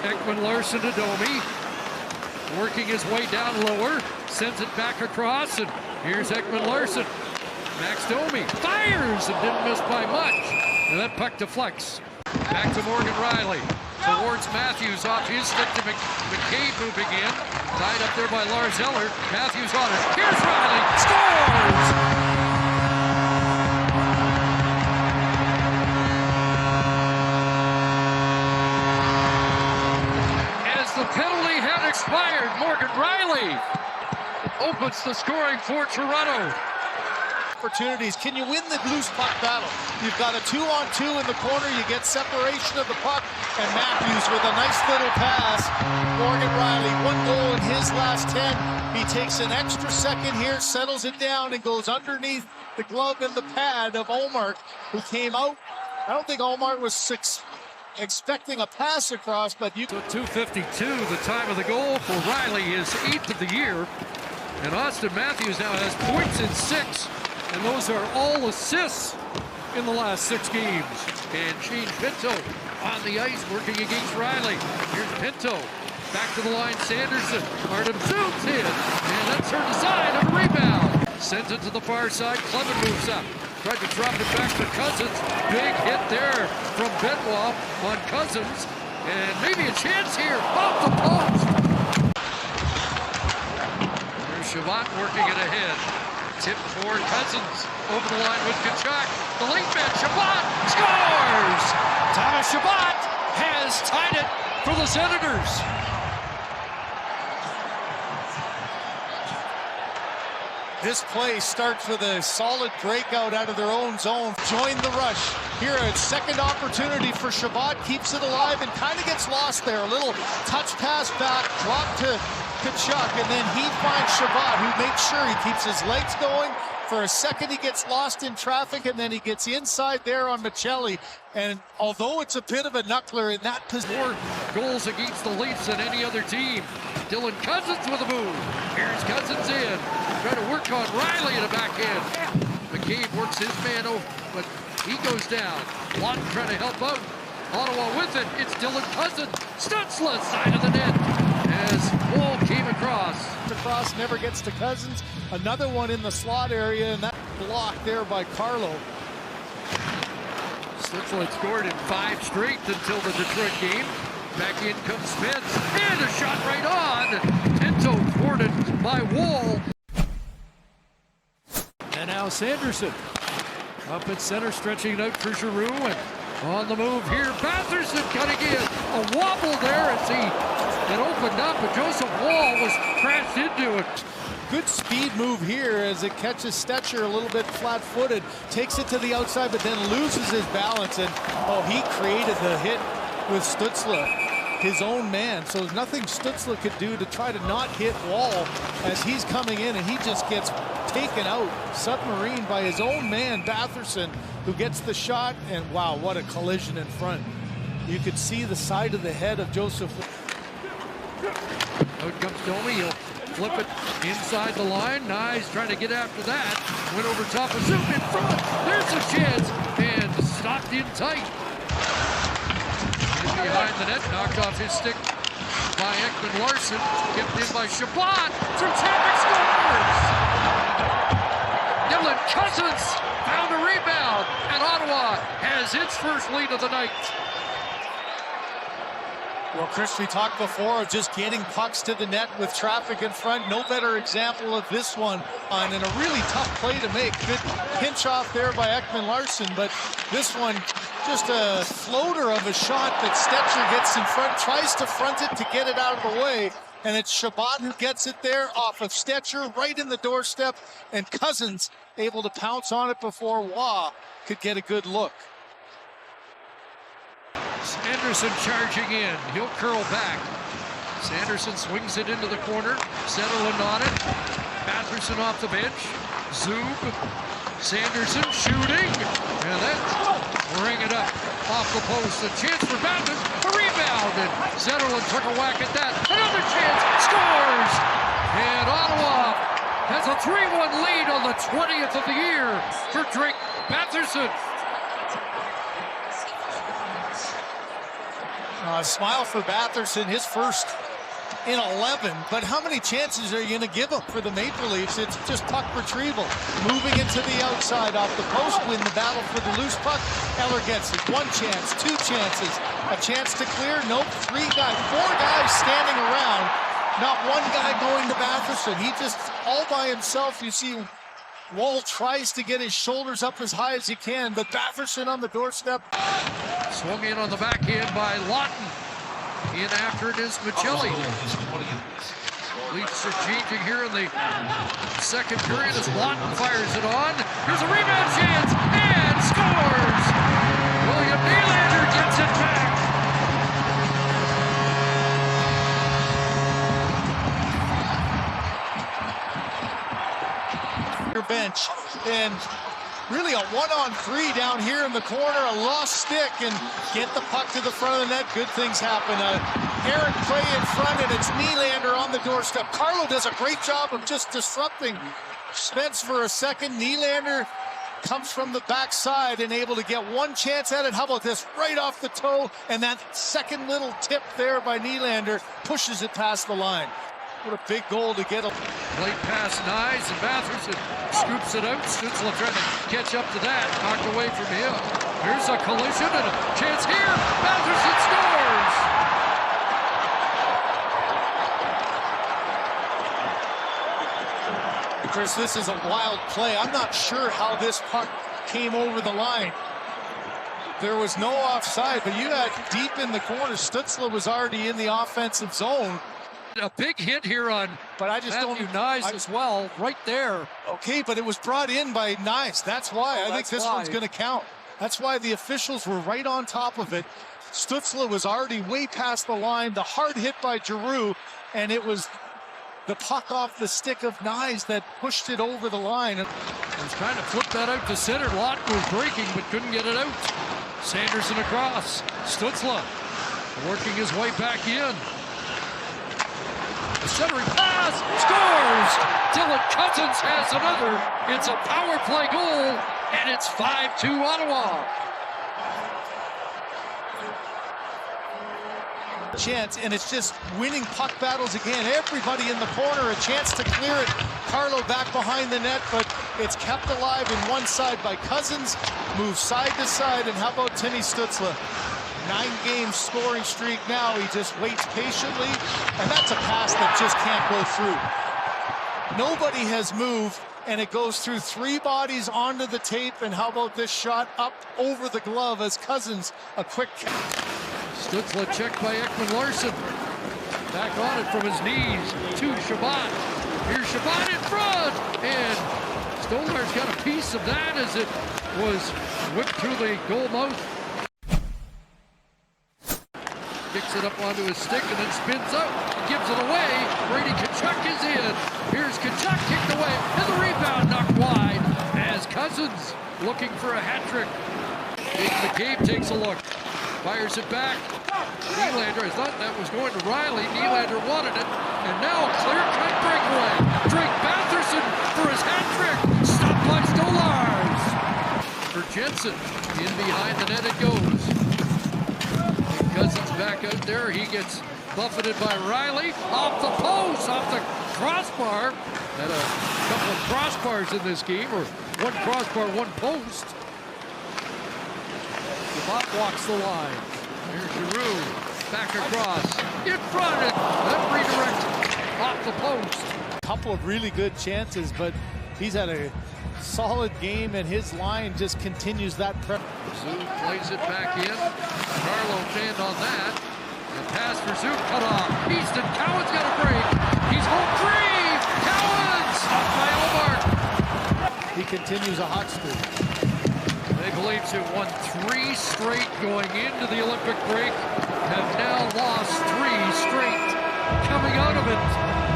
Ekman-Larsson to Domi. Working his way down lower. Sends it back across, and here's Ekman-Larsson. Max Domi fires and didn't miss by much. And that puck deflects. Back to Morgan Rielly. Towards Matthews, off his stick to McCabe moving in. Tied up there by Lars Eller. Matthews on it. Here's Rielly. Scores! As the penalty had expired, Morgan Rielly opens the scoring for Toronto. Opportunities. Can you win the loose puck battle? You've got a 2-on-2 in the corner. You get separation of the puck, and Matthews with a nice little pass. Morgan Rielly, 1 goal in his last 10. He takes an extra second here, settles it down, and goes underneath the glove and the pad of Omar, who came out. I don't think Omar was expecting a pass across, but you... So 2:52, the time of the goal for Rielly, his 8th of the year. And Austin Matthews now has points in 6. And those are all assists in the last 6 games. And Shane Pinto on the ice working against Rielly. Here's Pinto. Back to the line, Sanderson. Artem zooms in. And that's her design of a rebound. Sends it to the far side. Clement moves up. Tried to drop it back to Cousins. Big hit there from Benoit on Cousins. And maybe a chance here. Off the post. There's Chabot working it ahead. Tip for Cousins, over the line with Kachuk. The late man, Chabot scores! Thomas Chabot has tied it for the Senators. This play starts with a solid breakout out of their own zone. Join the rush. Here, a second opportunity for Chabot. Keeps it alive and kind of gets lost there. A little touch pass back, drop to Kachuk, and then he finds Chabot, who makes sure he keeps his legs going. For a second, he gets lost in traffic, and then he gets inside there on Michelli. And although it's a bit of a knuckler in that position. More goals against the Leafs than any other team. Dylan Cousins with a move. Here's Cousins in. Trying to work on Rielly in the backhand. McCabe works his man over, but he goes down. Lawton trying to help out. Ottawa with it. It's Dylan Cousins. Stutzla side of the net. As Wall came across. Across, never gets to Cousins. Another one in the slot area, and that block there by Carlo. Stutzla had scored in 5 straight until the Detroit game. Back in comes Spence, and a shot right on. Pinto thwarted by Wall. And now Sanderson up at center, stretching out for Giroux, and on the move here, Batherson cutting in. A wobble there as it opened up, but Joseph Wall was crashed into it. Good speed move here as it catches Stetcher a little bit flat-footed, takes it to the outside, but then loses his balance, and he created the hit with Stutzla, his own man. So there's nothing Stutzla could do to try to not hit Wall as he's coming in, and he just gets taken out, submarine by his own man, Batherson, who gets the shot, and wow, what a collision in front. You could see the side of the head of Joseph. Out comes Domi, he'll flip it inside the line. Nyes trying to get after that. Went over top of Zoom in front. There's a chance, and stopped in tight. He's behind the net, knocked off his stick by Ekman-Larsson. Kept in by Chabot. Through traffic, scores! Dylan Cousins found a rebound, and Ottawa has its first lead of the night. Well, Chris, we talked before of just getting pucks to the net with traffic in front. No better example of this one, and a really tough play to make. Good pinch off there by Ekman-Larsson, but this one, just a floater of a shot that Stetcher gets in front, tries to front it to get it out of the way, and it's Chabot who gets it there off of Stetcher, right in the doorstep, and Cousins able to pounce on it before Waugh could get a good look. Sanderson charging in. He'll curl back. Sanderson swings it into the corner. Zetterlund on it. Batherson off the bench. Zub. Sanderson shooting. And then bring it up off the post. A chance for Batherson. A rebound. And Zetterlund took a whack at that. Another chance. Scores! And Ottawa has a 3-1 lead on the 20th of the year for Drake Batherson. Smile for Batherson, his first in 11, but how many chances are you going to give him for the Maple Leafs? It's just puck retrieval. Moving into the outside off the post, win the battle for the loose puck. Eller gets it. 1 chance, 2 chances, a chance to clear. Nope, 4 guys standing around. Not one guy going to Batherson. He just all by himself. You see Wall tries to get his shoulders up as high as he can, but Batherson on the doorstep. Swung in on the backhand by Lawton. In after it is Michelli. Leafs are changing here in the second period as Lawton fires it on. Here's a rebound chance and scores! William Nylander gets it back. Your bench and really a 1-on-3 down here in the corner, a lost stick, and get the puck to the front of the net. Good things happen. Eric play in front, and it's Nylander on the doorstep. Carlo does a great job of just disrupting Spence for a second. Nylander comes from the backside and able to get 1 chance at it. How about this? Right off the toe, and that second little tip there by Nylander pushes it past the line. What a big goal to get. Late pass, Nyes, and Batherson scoops it out. Stützle trying to catch up to that. Knocked away from him. Here's a collision and a chance here. Batherson scores! Chris, this is a wild play. I'm not sure how this puck came over the line. There was no offside, but you had deep in the corner. Stützle was already in the offensive zone. A big hit here on Matthew Nyes as well, right there. Okay, but it was brought in by Nyes. That's why. I think this one's going to count. That's why the officials were right on top of it. Stützle was already way past the line. The hard hit by Giroux, and it was the puck off the stick of Nyes that pushed it over the line. He was trying to flip that out to center. Lawton was breaking, but couldn't get it out. Sanderson across. Stützle working his way back in. The centering pass, scores! Dylan Cousins has another. It's a power play goal, and it's 5-2 Ottawa. Chance, and it's just winning puck battles again. Everybody in the corner, a chance to clear it. Carlo back behind the net, but it's kept alive in one side by Cousins. Moves side to side, and how about Timmy Stützle? 9-game scoring streak now. He just waits patiently, and that's a pass that just can't go through. Nobody has moved, and it goes through 3 bodies onto the tape. And how about this shot up over the glove as Cousins, a quick Stützle checked by Ekman-Larsson. Back on it from his knees to Shabbat. Here's Shabbat in front, and Stolar's got a piece of that as it was whipped through the goal mouth. Kicks it up onto his stick and then spins out. Gives it away. Brady Tkachuk is in. Here's Tkachuk kicked away. And the rebound knocked wide as Cousins looking for a hat trick. McCabe takes a look. Fires it back. Nylander, I thought that was going to Riley. Nylander wanted it. And now a clear-cut breakaway. Drake Batherson for his hat trick. Stopped by Stolarz. For Jensen. In behind the net it goes. Cousins back out there. He gets buffeted by Riley. Off the post, off the crossbar. Had a couple of crossbars in this game, or one crossbar, one post. Shabbat walks the line. Here's Giroux. Back across. In front of it. Then redirect off the post. A couple of really good chances, but he's had a solid game, and his line just continues that prep. Zoom plays it back in. Carlo pinned on that. The pass for Zoom cut off. Easton Cowan's got a break. He's home free. Cowan stopped by Omar. He continues a hot streak. Maple Leafs have won 3 straight going into the Olympic break. Have now lost 3 straight coming out of it.